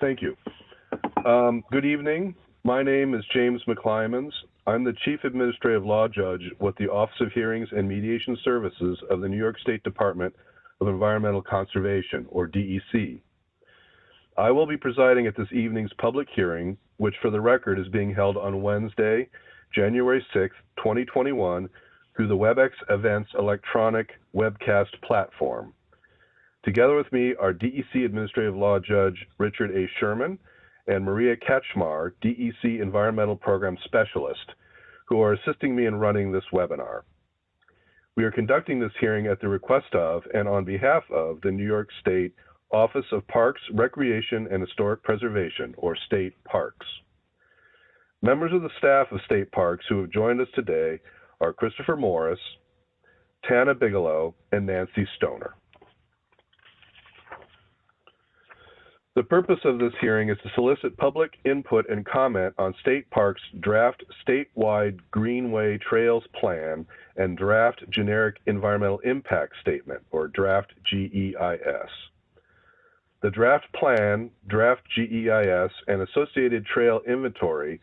Thank you. Good evening. My name is James McClymans. I'm the Chief Administrative Law Judge with the Office of Hearings and Mediation Services of the New York State Department of Environmental Conservation, or DEC. I will be presiding at this evening's public hearing, which for the record is being held on Wednesday, January 6, 2021, through the WebEx Events electronic webcast platform. Together with me are DEC Administrative Law Judge Richard A. Sherman and Maria Ketchmar, DEC Environmental Program Specialist, who are assisting me in running this webinar. We are conducting this hearing at the request of and on behalf of the New York State Office of Parks, Recreation, and Historic Preservation, or State Parks. Members of the staff of State Parks who have joined us today are Christopher Morris, Tana Bigelow, and Nancy Stoner. The purpose of this hearing is to solicit public input and comment on State Parks' draft Statewide Greenway Trails Plan and draft Generic Environmental Impact Statement, or draft GEIS. The draft plan, draft GEIS, and associated trail inventory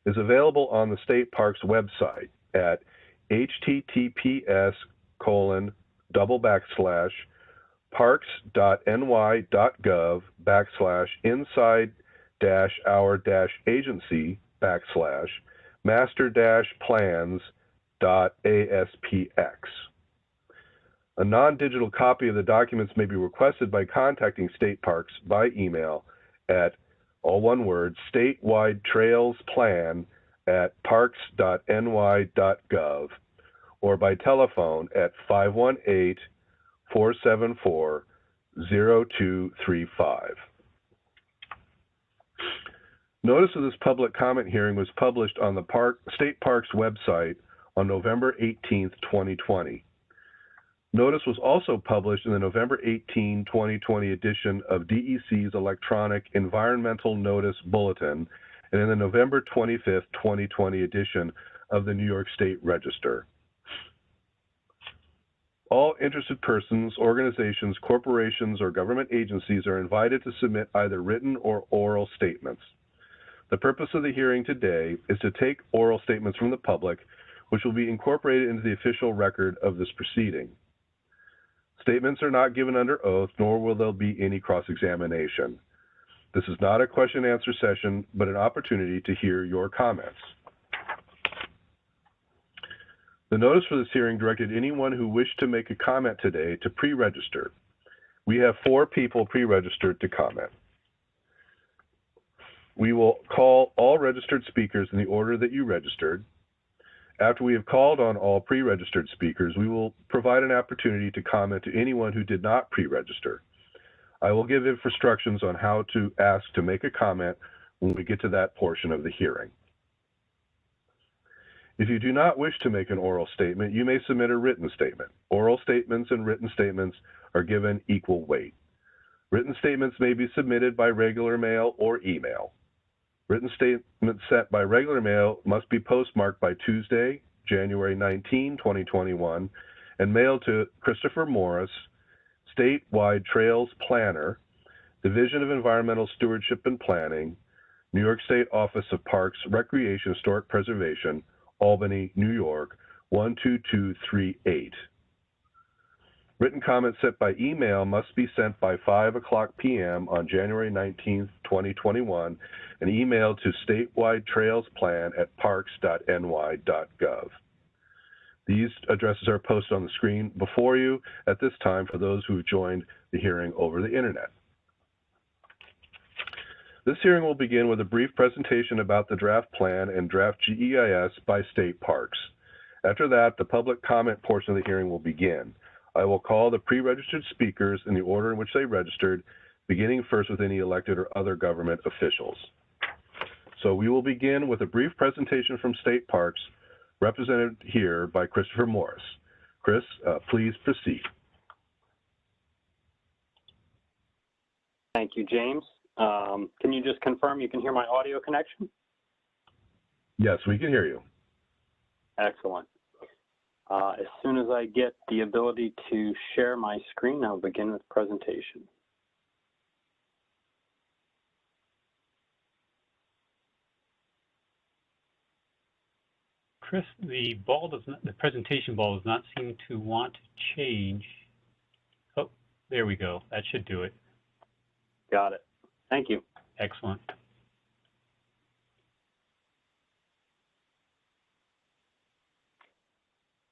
is available on the State Parks website at https://parks.ny.gov/inside-our-agency/master-plans.aspx. A non-digital copy of the documents may be requested by contacting State Parks by email at, all one word, statewide-trails-plan@parks.ny.gov, or by telephone at 518-474-0235. Notice of this public comment hearing was published on the State Parks website on November 18, 2020. Notice was also published in the November 18, 2020 edition of DEC's electronic Environmental Notice Bulletin and in the November 25, 2020 edition of the New York State Register. All interested persons, organizations, corporations, or government agencies are invited to submit either written or oral statements. The purpose of the hearing today is to take oral statements from the public, which will be incorporated into the official record of this proceeding. Statements are not given under oath, nor will there be any cross-examination. This is not a question-and-answer session, but an opportunity to hear your comments. The notice for this hearing directed anyone who wished to make a comment today to pre-register. We have 4 people pre-registered to comment. We will call all registered speakers in the order that you registered. After we have called on all pre-registered speakers, we will provide an opportunity to comment to anyone who did not pre-register. I will give instructions on how to ask to make a comment when we get to that portion of the hearing. If you do not wish to make an oral statement, you may submit a written statement. Oral statements and written statements are given equal weight. Written statements may be submitted by regular mail or email. Written statements sent by regular mail must be postmarked by Tuesday, January 19, 2021, and mailed to Christopher Morris, Statewide Trails Planner, Division of Environmental Stewardship and Planning, New York State Office of Parks, Recreation, and Historic Preservation, Albany, New York, 12238. Written comments sent by email must be sent by 5:00 p.m. on January 19, 2021, and emailed to statewide-trails-plan@parks.ny.gov. These addresses are posted on the screen before you at this time for those who have joined the hearing over the internet. This hearing will begin with a brief presentation about the draft plan and draft GEIS by State Parks. After that, the public comment portion of the hearing will begin. I will call the pre-registered speakers in the order in which they registered, beginning first with any elected or other government officials. So we will begin with a brief presentation from State Parks, represented here by Christopher Morris. Chris, please proceed. Thank you, James. Can you just confirm you can hear my audio connection? Yes, we can hear you. Excellent. As soon as I get the ability to share my screen, I'll begin with the presentation. Chris, the presentation ball does not seem to want to change. Oh, there we go. That should do it. Got it. Thank you. Excellent.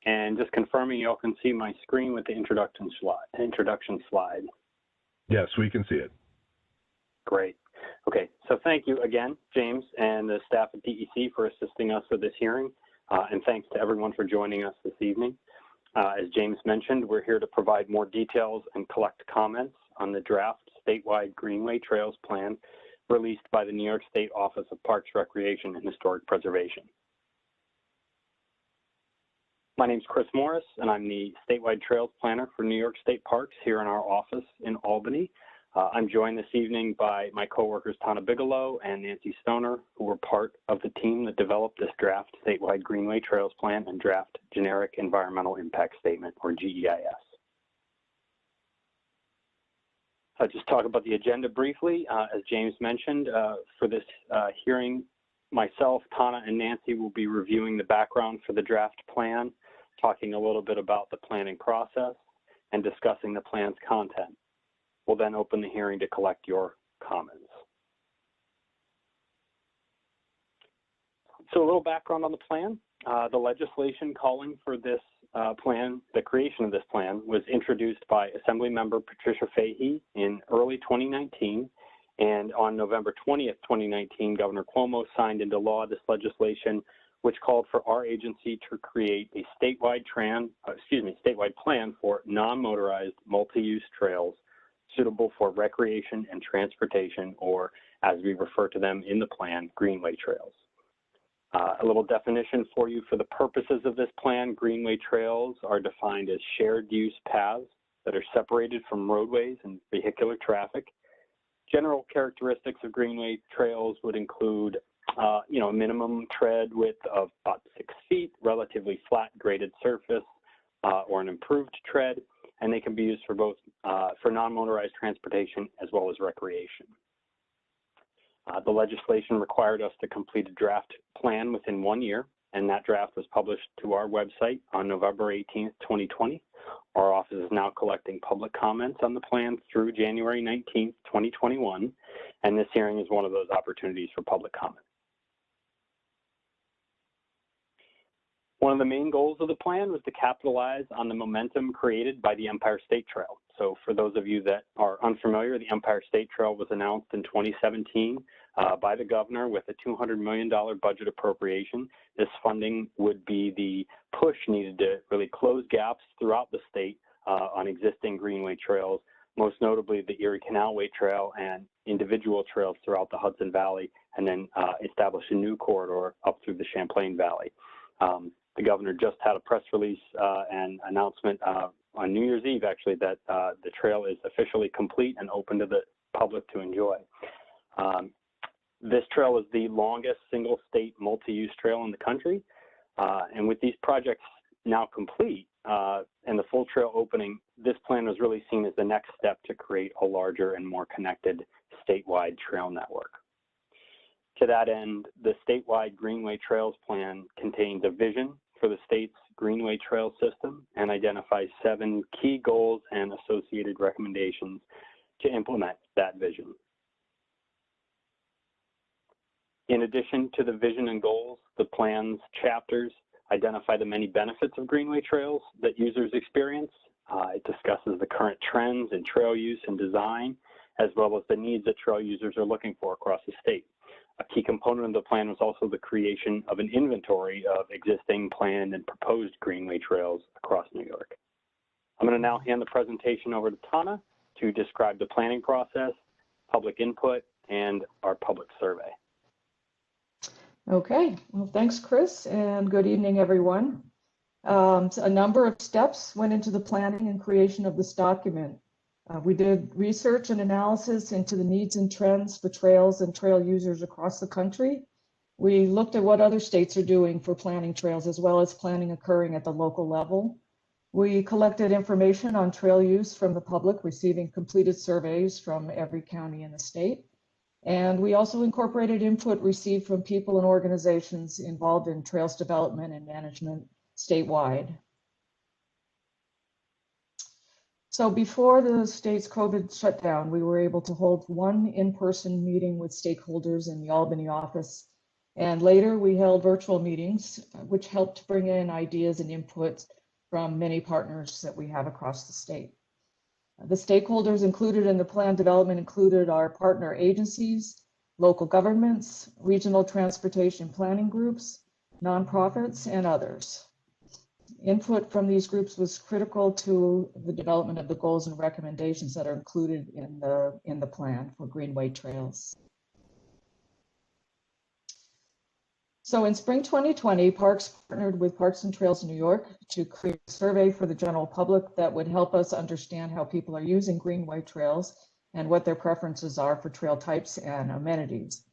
And just confirming, you all can see my screen with the introduction slide. Yes, we can see it. Great. Okay, so thank you again, James and the staff at DEC for assisting us with this hearing, and thanks to everyone for joining us this evening. As James mentioned, we're here to provide more details and collect comments on the draft statewide Greenway Trails Plan released by the New York State Office of Parks, Recreation, and Historic Preservation. My name is Chris Morris, and I'm the statewide trails planner for New York State Parks here in our office in Albany. I'm joined this evening by my coworkers Tana Bigelow and Nancy Stoner, who were part of the team that developed this draft statewide Greenway Trails Plan and draft generic environmental impact statement, or GEIS. I'll just talk about the agenda briefly. As James mentioned, for this hearing, myself, Tana, and Nancy will be reviewing the background for the draft plan, talking a little bit about the planning process, and discussing the plan's content. We'll then open the hearing to collect your comments. So a little background on the plan. The legislation calling for this plan, the creation of this plan, was introduced by Assemblymember Patricia Fahey in early 2019. And on November 20th, 2019, Governor Cuomo signed into law this legislation, which called for our agency to create a statewide plan for non-motorized multi-use trails suitable for recreation and transportation, or as we refer to them in the plan, Greenway trails. A little definition for you for the purposes of this plan: Greenway trails are defined as shared use paths that are separated from roadways and vehicular traffic. General characteristics of Greenway trails would include, a minimum tread width of about 6 feet, relatively flat graded surface, or an improved tread, and they can be used for both for non-motorized transportation as well as recreation. The legislation required us to complete a draft plan within 1 year, and that draft was published to our website on November 18th, 2020. Our office is now collecting public comments on the plan through January 19th, 2021, and this hearing is one of those opportunities for public comment. One of the main goals of the plan was to capitalize on the momentum created by the Empire State Trail. So for those of you that are unfamiliar, the Empire State Trail was announced in 2017 by the governor with a $200 million budget appropriation. This funding would be the push needed to really close gaps throughout the state on existing Greenway trails, most notably the Erie Canalway Trail and individual trails throughout the Hudson Valley, and then establish a new corridor up through the Champlain Valley. The governor just had a press release and announcement on New Year's Eve, actually, that the trail is officially complete and open to the public to enjoy. This trail is the longest single state multi-use trail in the country. And with these projects now complete and the full trail opening, this plan was really seen as the next step to create a larger and more connected statewide trail network. To that end, the statewide Greenway Trails Plan contains a vision for the state's Greenway Trail system and identifies 7 key goals and associated recommendations to implement that vision. In addition to the vision and goals, the plan's chapters identify the many benefits of Greenway trails that users experience. It discusses the current trends in trail use and design, as well as the needs that trail users are looking for across the state. A key component of the plan was also the creation of an inventory of existing planned and proposed Greenway trails across New York. I'm going to now hand the presentation over to Tana to describe the planning process, public input, and our public survey. Okay, well, thanks, Chris, and good evening, everyone. So a number of steps went into the planning and creation of this document. We did research and analysis into the needs and trends for trails and trail users across the country. We looked at what other states are doing for planning trails, as well as planning occurring at the local level. We collected information on trail use from the public, receiving completed surveys from every county in the state. And we also incorporated input received from people and organizations involved in trails development and management statewide. So before the state's COVID shutdown, we were able to hold one in-person meeting with stakeholders in the Albany office. And later we held virtual meetings, which helped bring in ideas and input from many partners that we have across the state. The stakeholders included in the plan development included our partner agencies, local governments, regional transportation planning groups, nonprofits, and others. Input from these groups was critical to the development of the goals and recommendations that are included in the plan for Greenway trails. So in spring 2020, Parks partnered with Parks and Trails New York to create a survey for the general public that would help us understand how people are using Greenway trails and what their preferences are for trail types and amenities.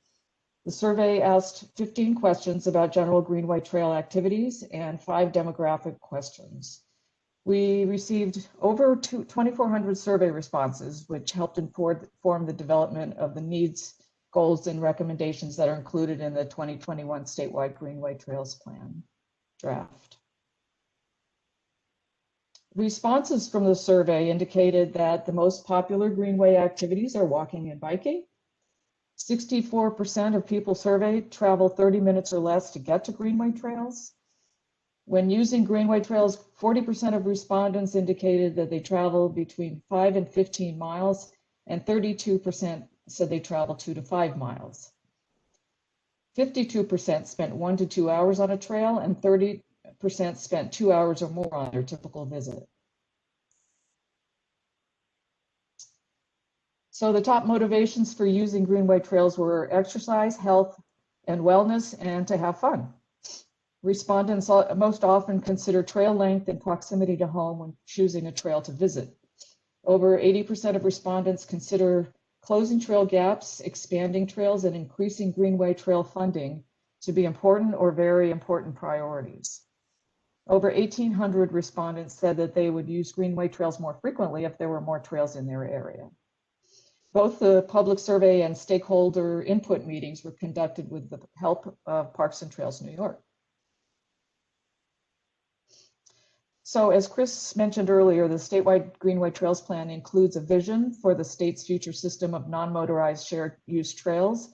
The survey asked 15 questions about general Greenway trail activities and 5 demographic questions. We received over 2,400 survey responses, which helped inform the development of the needs, goals, and recommendations that are included in the 2021 Statewide Greenway Trails Plan draft. Responses from the survey indicated that the most popular Greenway activities are walking and biking. 64% of people surveyed travel 30 minutes or less to get to Greenway trails. When using Greenway trails, 40% of respondents indicated that they travel between 5 and 15 miles, and 32% said they travel 2 to 5 miles. 52% spent 1 to 2 hours on a trail, and 30% spent 2 hours or more on their typical visit. So the top motivations for using Greenway trails were exercise, health, and wellness, and to have fun. Respondents most often consider trail length and proximity to home when choosing a trail to visit. Over 80% of respondents consider closing trail gaps, expanding trails, and increasing Greenway trail funding to be important or very important priorities. Over 1,800 respondents said that they would use Greenway trails more frequently if there were more trails in their area. Both the public survey and stakeholder input meetings were conducted with the help of Parks and Trails New York. So as Chris mentioned earlier, the statewide Greenway Trails Plan includes a vision for the state's future system of non-motorized shared use trails.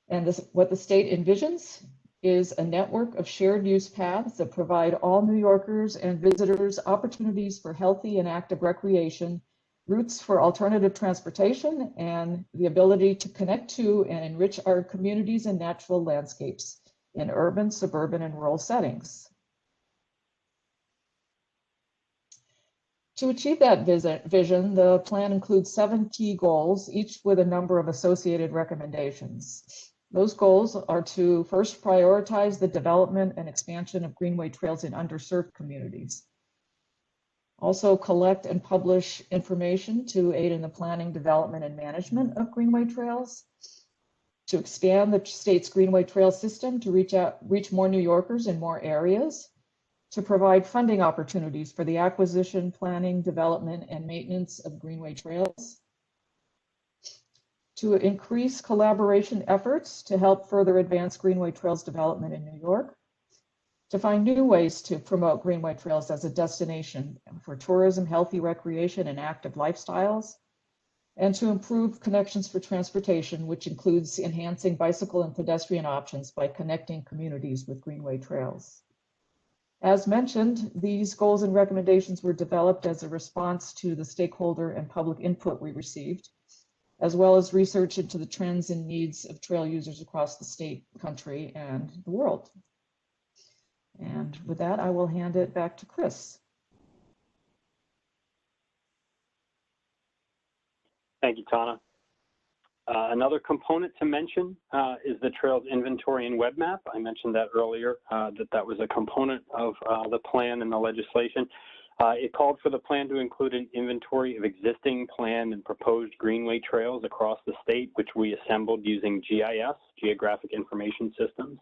And what the state envisions is a network of shared use paths that provide all New Yorkers and visitors opportunities for healthy and active recreation, routes for alternative transportation, and the ability to connect to and enrich our communities and natural landscapes in urban, suburban, and rural settings. To achieve that vision, the plan includes 7 key goals, each with a number of associated recommendations. Those goals are to first prioritize the development and expansion of Greenway trails in underserved communities. Also collect and publish information to aid in the planning, development, and management of Greenway trails. To expand the state's Greenway trail system to reach more New Yorkers in more areas. To provide funding opportunities for the acquisition, planning, development, and maintenance of Greenway trails. To increase collaboration efforts to help further advance Greenway trails development in New York. To find new ways to promote Greenway trails as a destination for tourism, healthy recreation, and active lifestyles. And to improve connections for transportation, which includes enhancing bicycle and pedestrian options by connecting communities with Greenway trails. As mentioned, these goals and recommendations were developed as a response to the stakeholder and public input we received, as well as research into the trends and needs of trail users across the state, country, and the world. And with that, I will hand it back to Chris. Thank you, Tana. Another component to mention is the trails inventory and web map. I mentioned that earlier, that was a component of the plan and the legislation. It called for the plan to include an inventory of existing planned and proposed Greenway trails across the state, which we assembled using GIS, Geographic Information Systems.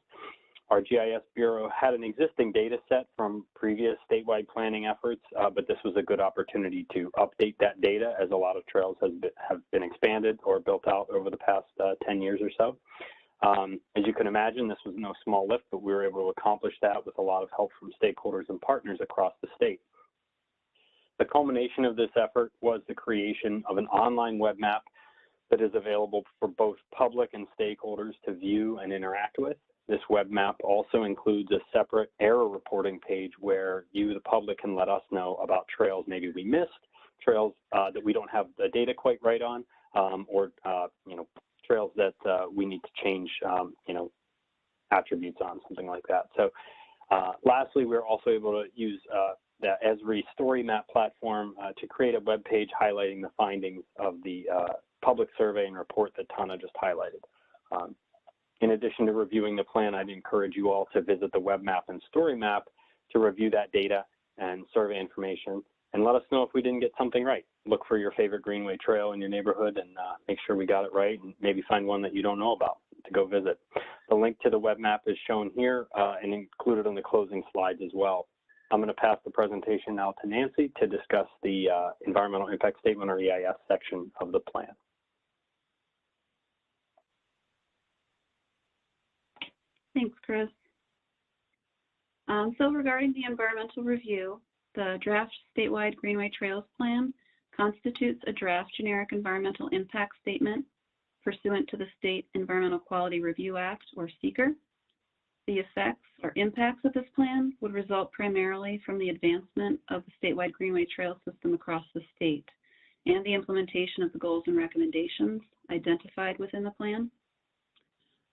Our GIS Bureau had an existing data set from previous statewide planning efforts, but this was a good opportunity to update that data as a lot of trails have been expanded or built out over the past 10 years or so. As you can imagine, this was no small lift, but we were able to accomplish that with a lot of help from stakeholders and partners across the state. The culmination of this effort was the creation of an online web map that is available for both public and stakeholders to view and interact with. This web map also includes a separate error reporting page where you, the public, can let us know about trails maybe we missed, trails that we don't have the data quite right on, or trails that we need to change attributes on, something like that. So lastly, we're also able to use the Esri Story Map platform to create a web page highlighting the findings of the public survey and report that Tana just highlighted. In addition to reviewing the plan, I'd encourage you all to visit the web map and story map to review that data and survey information, and let us know if we didn't get something right. Look for your favorite Greenway trail in your neighborhood and make sure we got it right, and maybe find one that you don't know about to go visit. The link to the web map is shown here and included on the closing slides as well. I'm going to pass the presentation now to Nancy to discuss the Environmental Impact Statement, or EIS, section of the plan. Thanks, Chris. So regarding the environmental review, the draft statewide Greenway Trails Plan constitutes a draft generic environmental impact statement pursuant to the State Environmental Quality Review Act, or SEQR. The effects or impacts of this plan would result primarily from the advancement of the statewide Greenway trail system across the state and the implementation of the goals and recommendations identified within the plan.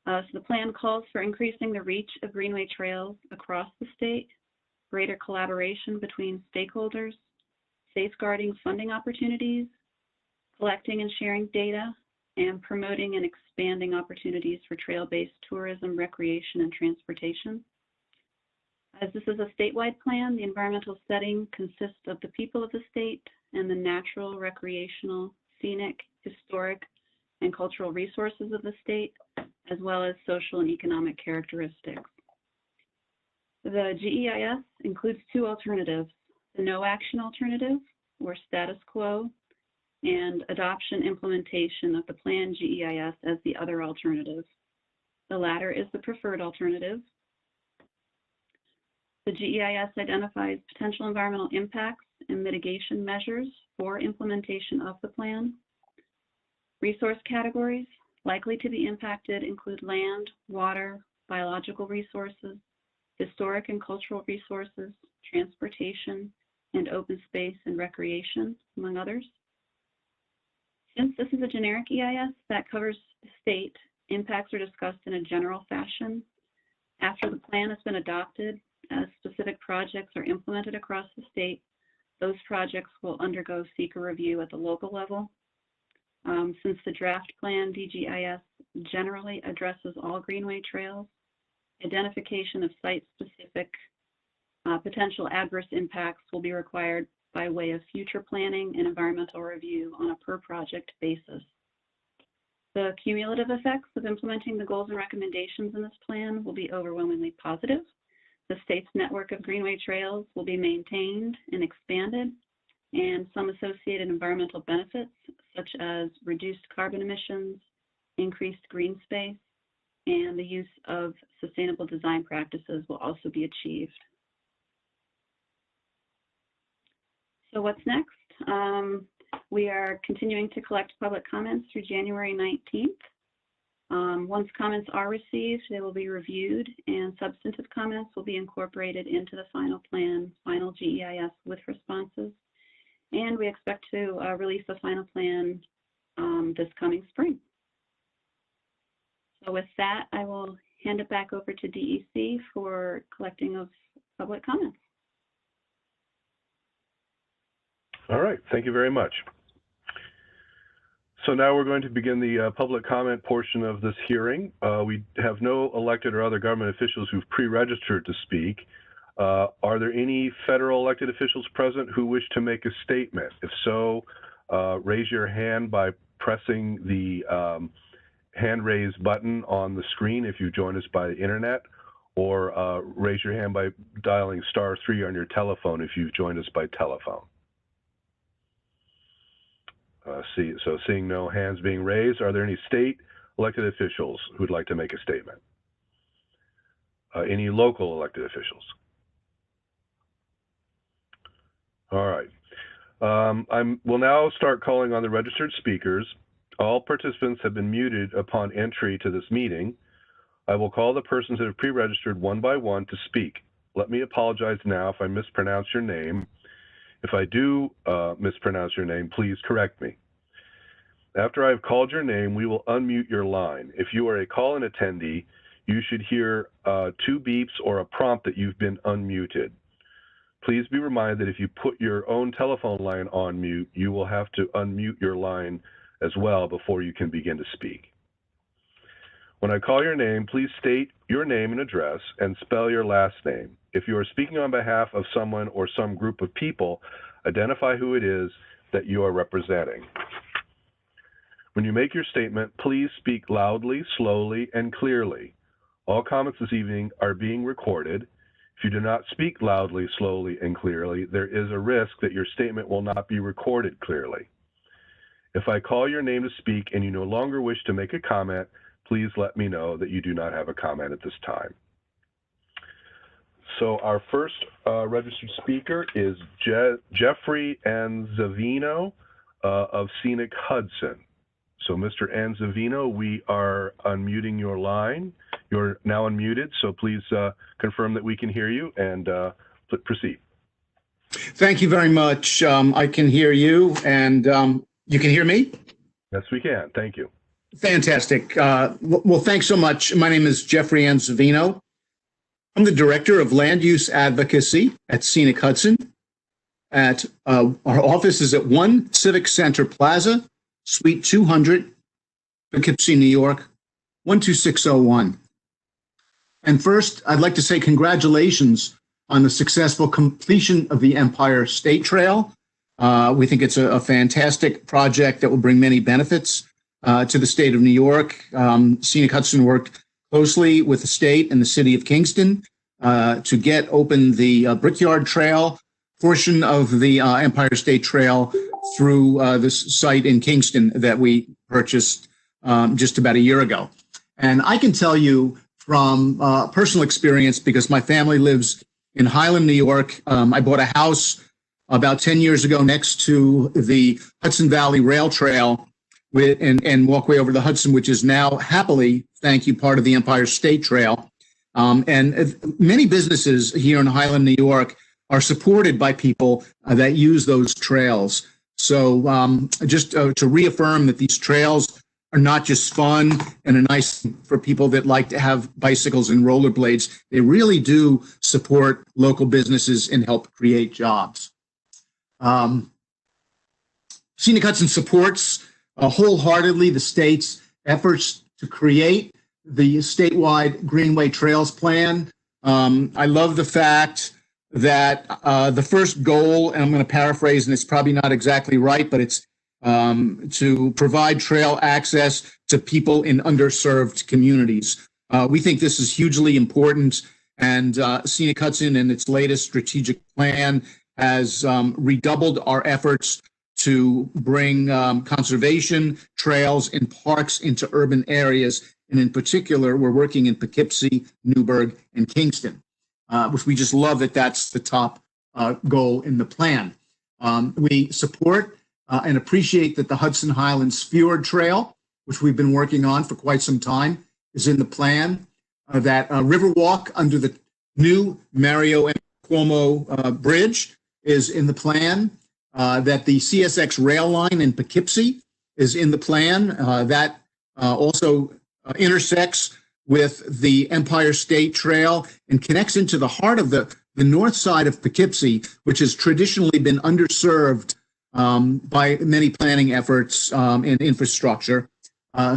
So the plan calls for increasing the reach of Greenway trails across the state, greater collaboration between stakeholders, safeguarding funding opportunities, collecting and sharing data, and promoting and expanding opportunities for trail-based tourism, recreation, and transportation. As this is a statewide plan, the environmental setting consists of the people of the state and the natural, recreational, scenic, historic, and cultural resources of the state, as well as social and economic characteristics. The GEIS includes two alternatives: the no action alternative, or status quo, and adoption implementation of the plan GEIS as the other alternative. The latter is the preferred alternative. The GEIS identifies potential environmental impacts and mitigation measures for implementation of the plan. Resource categories likely to be impacted include land, water, biological resources, historic and cultural resources, transportation, and open space and recreation, among others. Since this is a generic EIS that covers the state, impacts are discussed in a general fashion. After the plan has been adopted, as specific projects are implemented across the state, those projects will undergo SEQR review at the local level. Since the draft plan DGIS generally addresses all Greenway trails, identification of site-specific potential adverse impacts will be required by way of future planning and environmental review on a per-project basis. The cumulative effects of implementing the goals and recommendations in this plan will be overwhelmingly positive. The state's network of Greenway trails will be maintained and expanded, and some associated environmental benefits, such as reduced carbon emissions, increased green space, and the use of sustainable design practices will also be achieved. So what's next? We are continuing to collect public comments through January 19th. Once comments are received, they will be reviewed, and substantive comments will be incorporated into the final plan, final GEIS with responses. And we expect to release the final plan this coming spring. So with that, I will hand it back over to DEC for collecting of public comments. All right, thank you very much. So now we're going to begin the public comment portion of this hearing. We have no elected or other government officials who've pre-registered to speak. Are there any federal elected officials present who wish to make a statement? If so, raise your hand by pressing the hand raise button on the screen if you join us by the internet, or raise your hand by dialing *3 on your telephone if you've joined us by telephone. Seeing no hands being raised, are there any state elected officials who'd like to make a statement? Any local elected officials? All right. We'll now start calling on the registered speakers. All participants have been muted upon entry to this meeting. I will call the persons that have pre-registered one by one to speak. Let me apologize now if I mispronounce your name. If I do mispronounce your name, please correct me. After I've called your name, we will unmute your line. If you are a call-in attendee, you should hear 2 beeps or a prompt that you've been unmuted. Please be reminded that if you put your own telephone line on mute, you will have to unmute your line as well before you can begin to speak. When I call your name, please state your name and address and spell your last name. If you are speaking on behalf of someone or some group of people, identify who it is that you are representing. When you make your statement, please speak loudly, slowly, and clearly. All comments this evening are being recorded. If you do not speak loudly, slowly, and clearly, there is a risk that your statement will not be recorded clearly. If I call your name to speak and you no longer wish to make a comment, please let me know that you do not have a comment at this time. So our first registered speaker is Jeffrey Anzavino of Scenic Hudson. So Mr. Anzavino, we are unmuting your line. You're now unmuted, so please confirm that we can hear you and proceed. Thank you very much. I can hear you, and you can hear me? Yes, we can. Thank you. Fantastic. Well, thanks so much. My name is Jeffrey Anzavino. I'm the Director of Land Use Advocacy at Scenic Hudson. Our office is at 1 Civic Center Plaza, Suite 200, Poughkeepsie, New York, 12601. And first, I'd like to say congratulations on the successful completion of the Empire State Trail. We think it's a fantastic project that will bring many benefits to the state of New York. Scenic Hudson worked closely with the state and the city of Kingston to get open the Brickyard Trail portion of the Empire State Trail through this site in Kingston that we purchased just about a year ago. And I can tell you from personal experience, because my family lives in Highland, New York. I bought a house about 10 years ago next to the Hudson Valley Rail Trail and walkway over the Hudson, which is now happily, thank you, part of the Empire State Trail. And many businesses here in Highland, New York are supported by people that use those trails. So just to reaffirm that these trails are not just fun and a nice for people that like to have bicycles and rollerblades. They really do support local businesses and help create jobs. Scenic Hudson supports wholeheartedly the state's efforts to create the statewide Greenway Trails Plan. I love the fact that the first goal, and I'm going to paraphrase, and it's probably not exactly right, but it's to provide trail access to people in underserved communities. We think this is hugely important, and Scenic Hudson in its latest strategic plan has redoubled our efforts to bring conservation, trails, and parks into urban areas. And in particular, we're working in Poughkeepsie, Newburgh, and Kingston, which we just love that that's the top goal in the plan. We support and appreciate that the Hudson Highlands Fjord Trail, which we've been working on for quite some time, is in the plan. That Riverwalk under the new Mario and Cuomo Bridge is in the plan. That the CSX rail line in Poughkeepsie is in the plan. That also intersects with the Empire State Trail and connects into the heart of the north side of Poughkeepsie, which has traditionally been underserved by many planning efforts and infrastructure.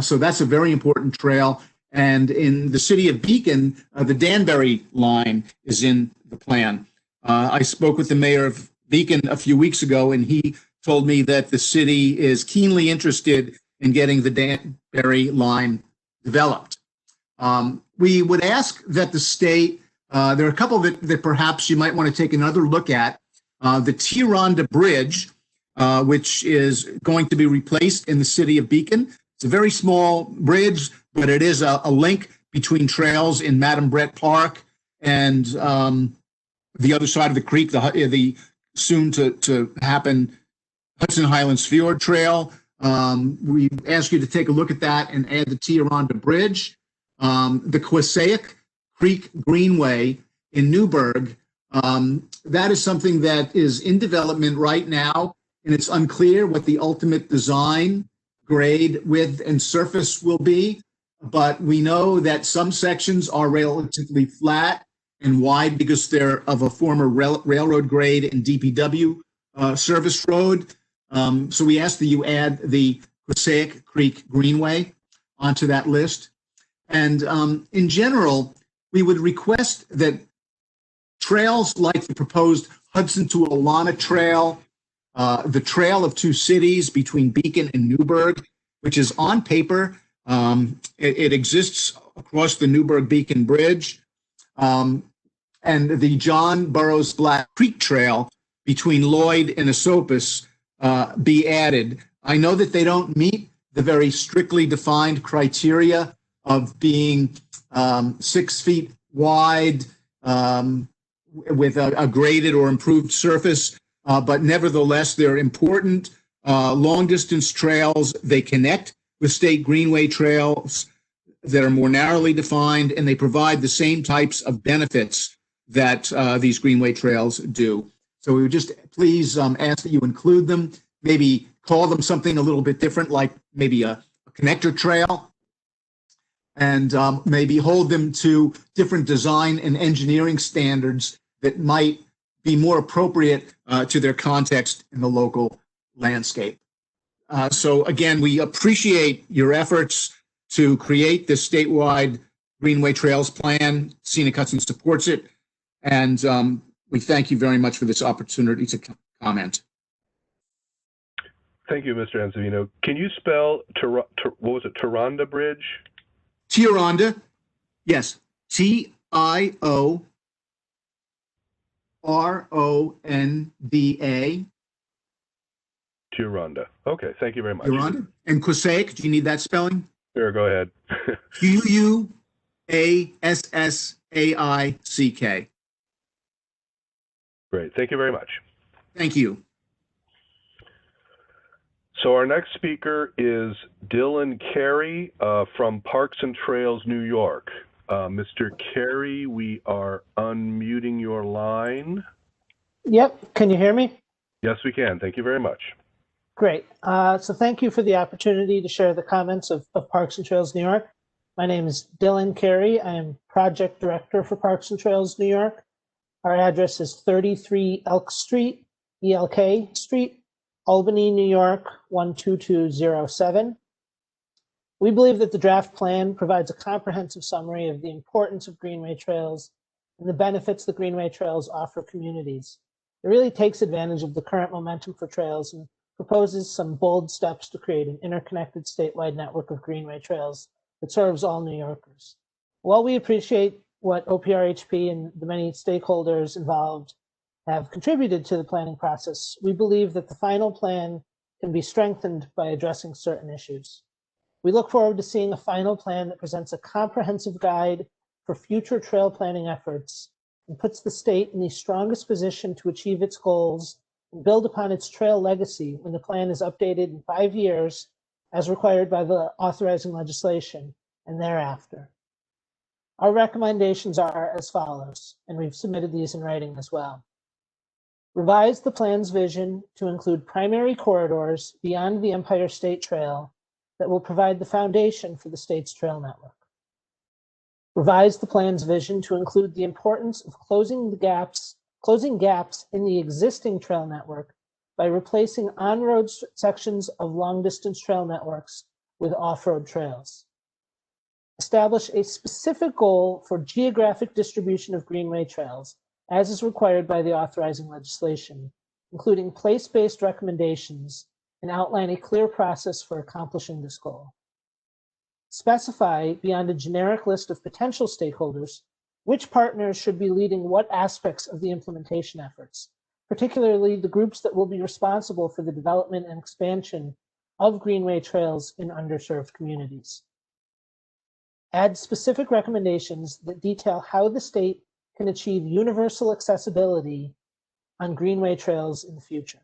So that's a very important trail. And in the city of Beacon, the Danbury line is in the plan. I spoke with the mayor of Beacon a few weeks ago, and he told me that the city is keenly interested in getting the Danbury line developed. We would ask that the state, there are a couple that perhaps you might want to take another look at. The Tioronda Bridge, which is going to be replaced in the city of Beacon. It's a very small bridge, but it is a link between trails in Madam Brett Park and the other side of the creek, the soon to happen Hudson Highlands Fjord Trail. We ask you to take a look at that and add the Tioronda Bridge. The Quasaic Creek Greenway in Newburgh, that is something that is in development right now, and it's unclear what the ultimate design, grade, width, and surface will be. But we know that some sections are relatively flat and wide because they're of a former railroad grade and DPW service road. So we ask that you add the Quasaic Creek Greenway onto that list. And in general, we would request that trails like the proposed Hudson to Alana Trail, the Trail of Two Cities between Beacon and Newburgh, which is on paper, it exists across the Newburgh-Beacon Bridge, and the John Burroughs Black Creek Trail between Lloyd and Esopus be added. I know that they don't meet the very strictly defined criteria of being 6 feet wide with a graded or improved surface, but nevertheless, they're important long-distance trails. They connect with state greenway trails that are more narrowly defined, and they provide the same types of benefits that these greenway trails do. So we would just please ask that you include them, maybe call them something a little bit different, like maybe a connector trail, and maybe hold them to different design and engineering standards that might be more appropriate to their context in the local landscape. So again, we appreciate your efforts to create this statewide Greenway Trails Plan. Scenic Hudson supports it, and we thank you very much for this opportunity to comment. Thank you, Mr. Ansavino. Can you spell, what was it, Tioronda Bridge? Tioronda, yes, Tioronda. Tioronda. Okay, thank you very much. Tioronda. And Quasaic, do you need that spelling? Sure, go ahead. Quasaick. Great, thank you very much. Thank you. So our next speaker is Dylan Carey from Parks and Trails, New York. Mr. Carey, we are unmuting your line. Yep, can you hear me? Yes, we can. Thank you very much. Great. So thank you for the opportunity to share the comments of Parks and Trails New York. My name is Dylan Carey. I am Project Director for Parks and Trails New York. Our address is 33 Elk Street, ELK Street, Albany, New York, 12207. We believe that the draft plan provides a comprehensive summary of the importance of Greenway Trails and the benefits the Greenway Trails offer communities. It really takes advantage of the current momentum for trails and proposes some bold steps to create an interconnected statewide network of Greenway Trails that serves all New Yorkers. While we appreciate what OPRHP and the many stakeholders involved have contributed to the planning process, we believe that the final plan can be strengthened by addressing certain issues. We look forward to seeing a final plan that presents a comprehensive guide for future trail planning efforts and puts the state in the strongest position to achieve its goals and build upon its trail legacy when the plan is updated in 5 years as required by the authorizing legislation and thereafter. Our recommendations are as follows, and we've submitted these in writing as well. Revise the plan's vision to include primary corridors beyond the Empire State Trail that will provide the foundation for the state's trail network. Revise the plan's vision to include the importance of closing gaps in the existing trail network by replacing on-road sections of long-distance trail networks with off-road trails. Establish a specific goal for geographic distribution of Greenway Trails, as is required by the authorizing legislation, including place-based recommendations, and outline a clear process for accomplishing this goal. specify beyond a generic list of potential stakeholders which partners should be leading what aspects of the implementation efforts, particularly the groups that will be responsible for the development and expansion of greenway trails in underserved communities. Add specific recommendations that detail how the state can achieve universal accessibility on greenway trails in the future.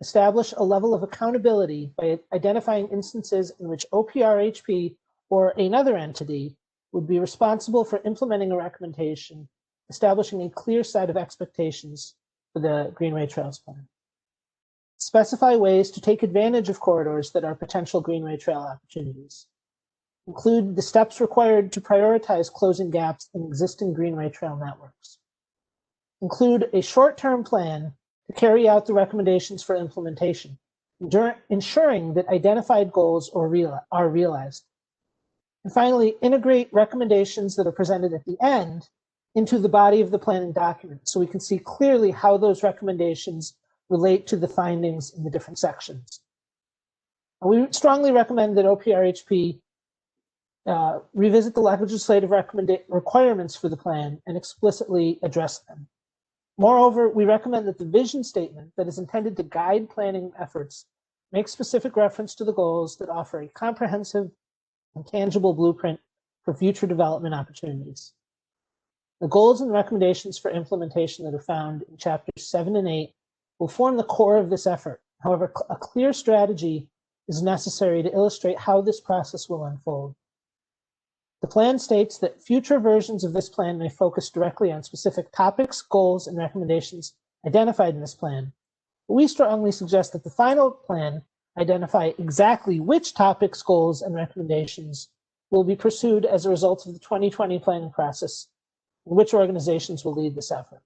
Establish a level of accountability by identifying instances in which OPRHP or another entity would be responsible for implementing a recommendation, establishing a clear set of expectations for the Greenway Trails Plan. Specify ways to take advantage of corridors that are potential Greenway Trail opportunities. Include the steps required to prioritize closing gaps in existing Greenway Trail networks. Include a short-term plan to carry out the recommendations for implementation, ensuring that identified goals are realized. And finally, integrate recommendations that are presented at the end into the body of the planning document so we can see clearly how those recommendations relate to the findings in the different sections. And we strongly recommend that OPRHP revisit the legislative requirements for the plan and explicitly address them. Moreover, we recommend that the vision statement that is intended to guide planning efforts make specific reference to the goals that offer a comprehensive and tangible blueprint for future development opportunities. The goals and recommendations for implementation that are found in chapters 7 and 8 will form the core of this effort. However, a clear strategy is necessary to illustrate how this process will unfold. The plan states that future versions of this plan may focus directly on specific topics, goals, and recommendations identified in this plan. But we strongly suggest that the final plan identify exactly which topics, goals, and recommendations will be pursued as a result of the 2020 planning process, and which organizations will lead this effort.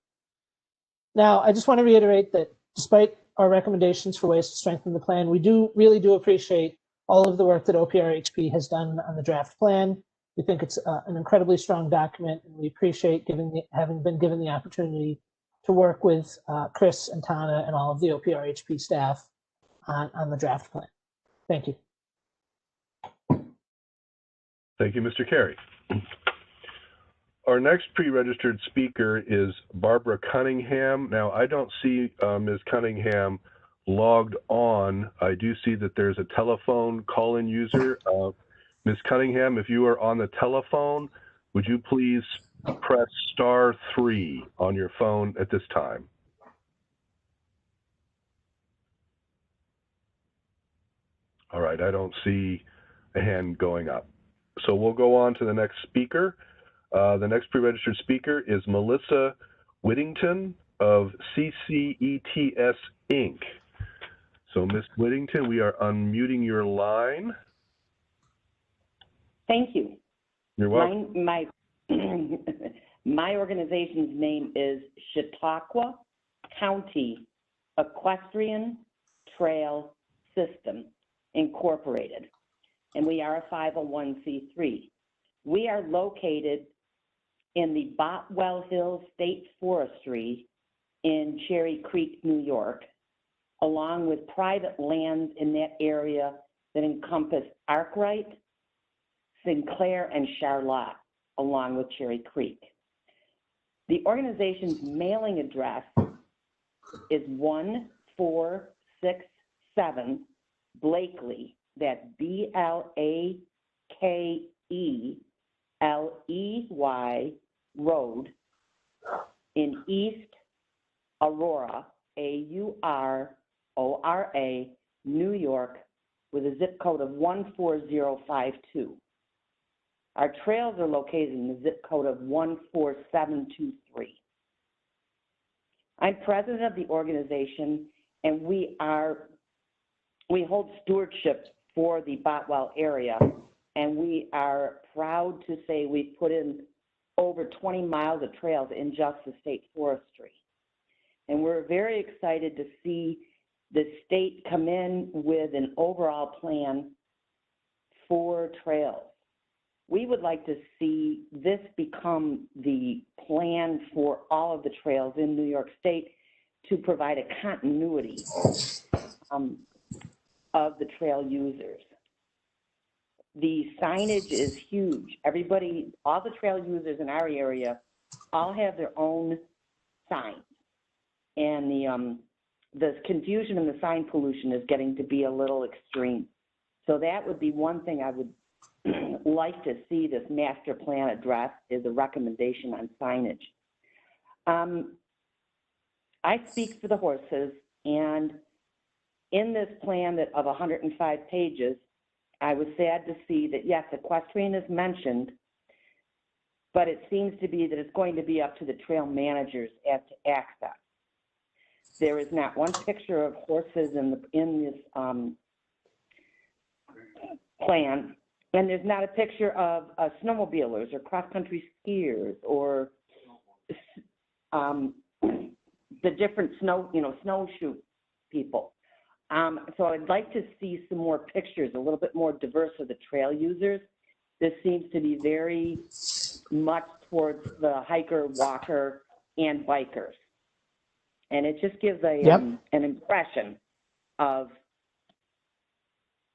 Now, I just want to reiterate that despite our recommendations for ways to strengthen the plan, we really do appreciate all of the work that OPRHP has done on the draft plan. We think it's an incredibly strong document, and we appreciate having been given the opportunity to work with Chris and Tana and all of the OPRHP staff on the draft plan. Thank you. Thank you, Mr. Carey. Our next pre-registered speaker is Barbara Cunningham. Now, I don't see Ms. Cunningham logged on. I do see that there's a telephone call-in user. Ms. Cunningham, if you are on the telephone, would you please press *3 on your phone at this time? All right, I don't see a hand going up. So we'll go on to the next speaker. The next pre-registered speaker is Melissa Whittington of CCETS Inc. So Ms. Whittington, we are unmuting your line. Thank you. You're welcome. My organization's name is Chautauqua County Equestrian Trail System Incorporated, and we are a 501c3. We are located in the Botwell Hills State Forestry in Cherry Creek, New York, along with private lands in that area that encompass Arkwright, Sinclair, and Charlotte, along with Cherry Creek. The organization's mailing address is 1467 Blakely, that's Blakely Road in East Aurora, Aurora, New York, with a zip code of 14052. Our trails are located in the zip code of 14723. I'm president of the organization, and we hold stewardship for the Botwell area, and we are proud to say we've put in over 20 miles of trails in just the state forestry. And we're very excited to see the state come in with an overall plan for trails. We would like to see this become the plan for all of the trails in New York State to provide a continuity of the trail users. The signage is huge. Everybody, all the trail users in our area all have their own signs. And the confusion and the sign pollution is getting to be a little extreme. So that would be one thing I would like to see this master plan address, is a recommendation on signage. I speak for the horses, and in this plan that of 105 pages, I was sad to see that, yes, equestrian is mentioned, but it seems to be that it's going to be up to the trail managers as to access. There is not one picture of horses in this plan, and there's not a picture of snowmobilers or cross-country skiers or the different snowshoe people. So I'd like to see some more pictures, a little bit more diverse of the trail users. This seems to be very much towards the hiker, walker, and bikers. And it just gives an impression of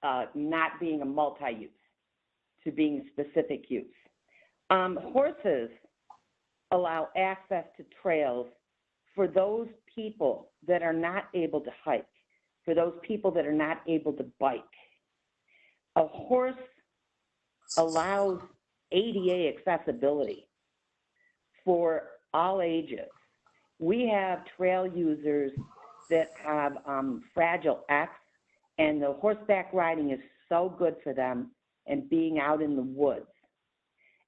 not being a multi-use to being specific use. Horses allow access to trails for those people that are not able to hike, for those people that are not able to bike. A horse allows ADA accessibility for all ages. We have trail users that have Fragile X, and the horseback riding is so good for them, and being out in the woods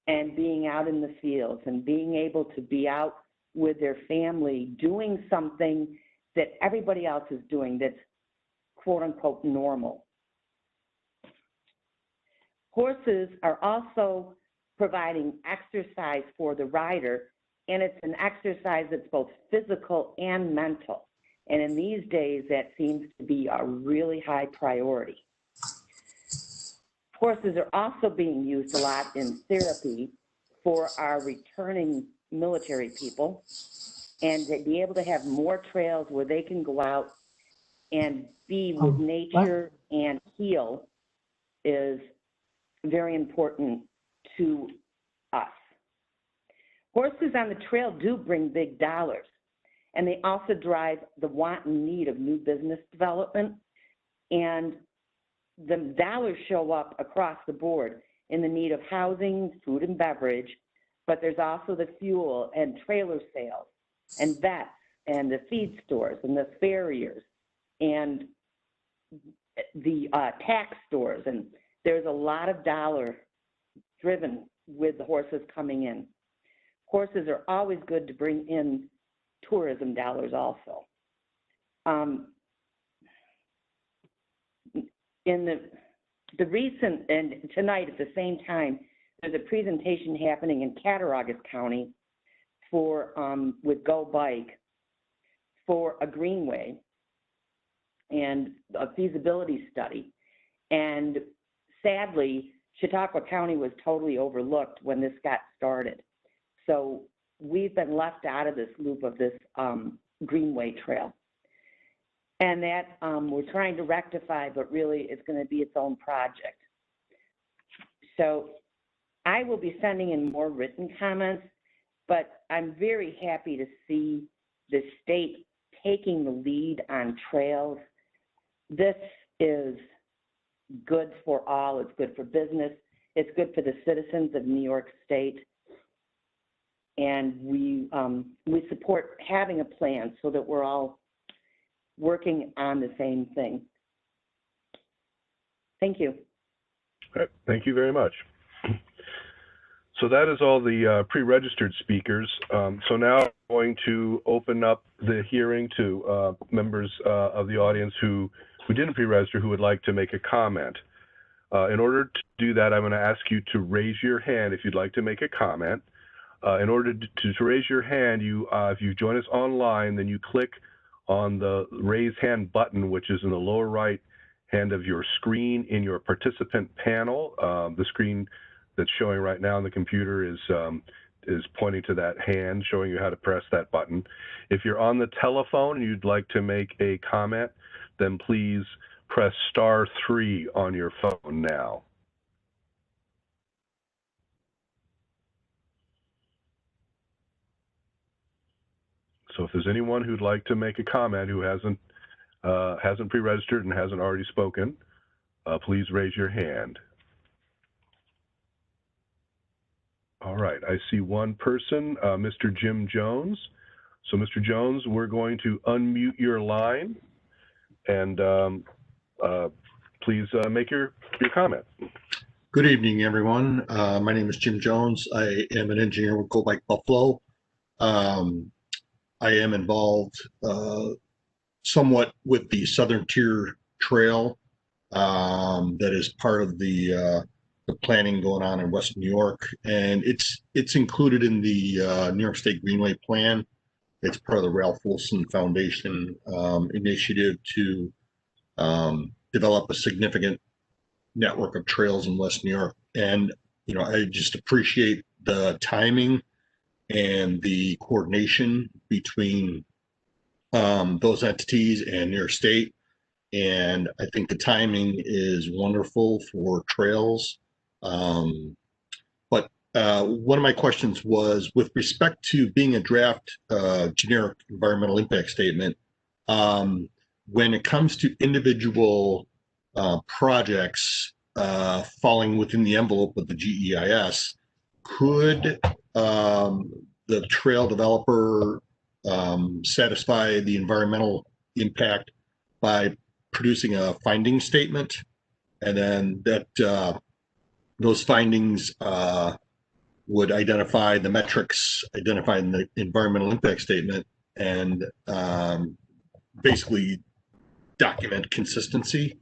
and being out in the fields and being able to be out with their family doing something that everybody else is doing that's quote unquote normal. Horses are also providing exercise for the rider, and it's an exercise that's both physical and mental. And in these days, that seems to be a really high priority. Horses are also being used a lot in therapy for our returning military people, and to be able to have more trails where they can go out and be with nature and heal is very important to us. Horses on the trail do bring big dollars, and they also drive the want and need of new business development, and the dollars show up across the board in the need of housing, food and beverage, but there's also the fuel and trailer sales and vets and the feed stores and the farriers and the tax stores, and there's a lot of dollar driven with the horses coming in. Horses are always good to bring in tourism dollars also. In the recent, and tonight at the same time, there's a presentation happening in Cattaraugus County for with Go Bike for a greenway and a feasibility study. And sadly, Chautauqua County was totally overlooked when this got started. So we've been left out of this loop of this greenway trail. And that we're trying to rectify, but really it's going to be its own project. So I will be sending in more written comments, but I'm very happy to see the state taking the lead on trails. This is good for all. It's good for business. It's good for the citizens of New York State. And we support having a plan so that we're all working on the same thing. Thank you. All right, thank you very much. So that is all the pre-registered speakers. So now I'm going to open up the hearing to members of the audience who didn't pre-register who would like to make a comment. In order to do that, I'm going to ask you to raise your hand if you'd like to make a comment. In order to raise your hand, if you join us online, then you click on the raise hand button, which is in the lower right hand of your screen in your participant panel. The screen that's showing right now on the computer is pointing to that hand, showing you how to press that button. If you're on the telephone and you'd like to make a comment, then please press *3 on your phone now. So if there's anyone who'd like to make a comment who hasn't pre-registered and hasn't already spoken, please raise your hand. All right, I see one person, Mr. Jim Jones. So Mr. Jones, we're going to unmute your line and please make your comment. Good evening, everyone. My name is Jim Jones. I am an engineer with Go Bike Buffalo. I am involved somewhat with the Southern Tier Trail that is part of the planning going on in West New York, and it's included in the New York State Greenway plan. It's part of the Ralph Wilson Foundation initiative to develop a significant network of trails in West New York. And I just appreciate the timing and the coordination between those entities and New York State. And I think the timing is wonderful for trails. But one of my questions was with respect to being a draft generic environmental impact statement, when it comes to individual projects falling within the envelope of the GEIS, could the trail developer satisfy the environmental impact by producing a finding statement, and then that those findings would identify the metrics identified in the environmental impact statement and basically document consistency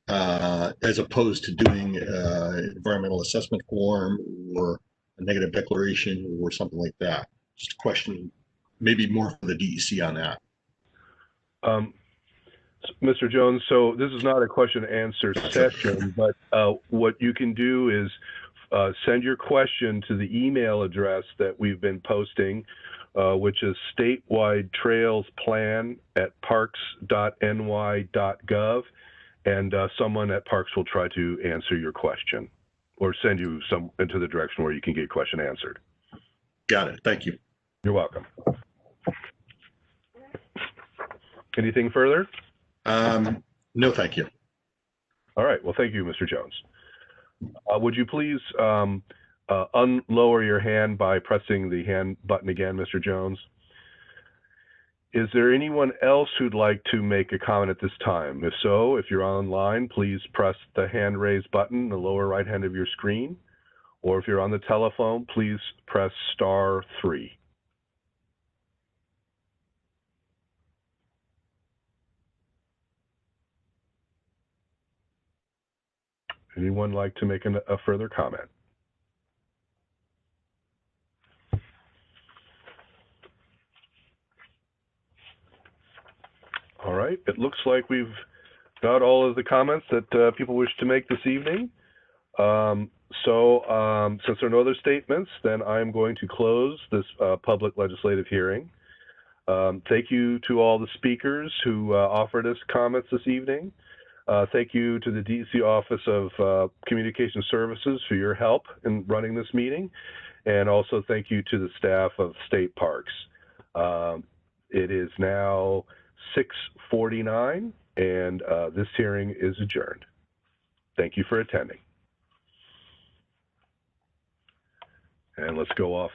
as opposed to doing an environmental assessment form or a negative declaration or something like that? Just a question, maybe more for the DEC on that. Mr. Jones, so this is not a question and answer session, but what you can do is send your question to the email address that we've been posting, which is statewide-trails@parks.ny.gov, and someone at Parks will try to answer your question or send you into the direction where you can get your question answered. Got it. Thank you. You're welcome. Anything further? No, thank you. All right. Well, thank you, Mr. Jones. Would you please unlower your hand by pressing the hand button again, Mr. Jones? Is there anyone else who'd like to make a comment at this time? If so, if you're online, please press the hand raise button in the lower right hand of your screen. Or if you're on the telephone, please press *3. Anyone like to make a further comment? All right, it looks like we've got all of the comments that people wish to make this evening. Since there are no other statements, then I'm going to close this public legislative hearing. Thank you to all the speakers who offered us comments this evening. Thank you to the DEC Office of Communication Services for your help in running this meeting. And also thank you to the staff of State Parks. It is now 6:49 and this hearing is adjourned. Thank you for attending. And let's go off.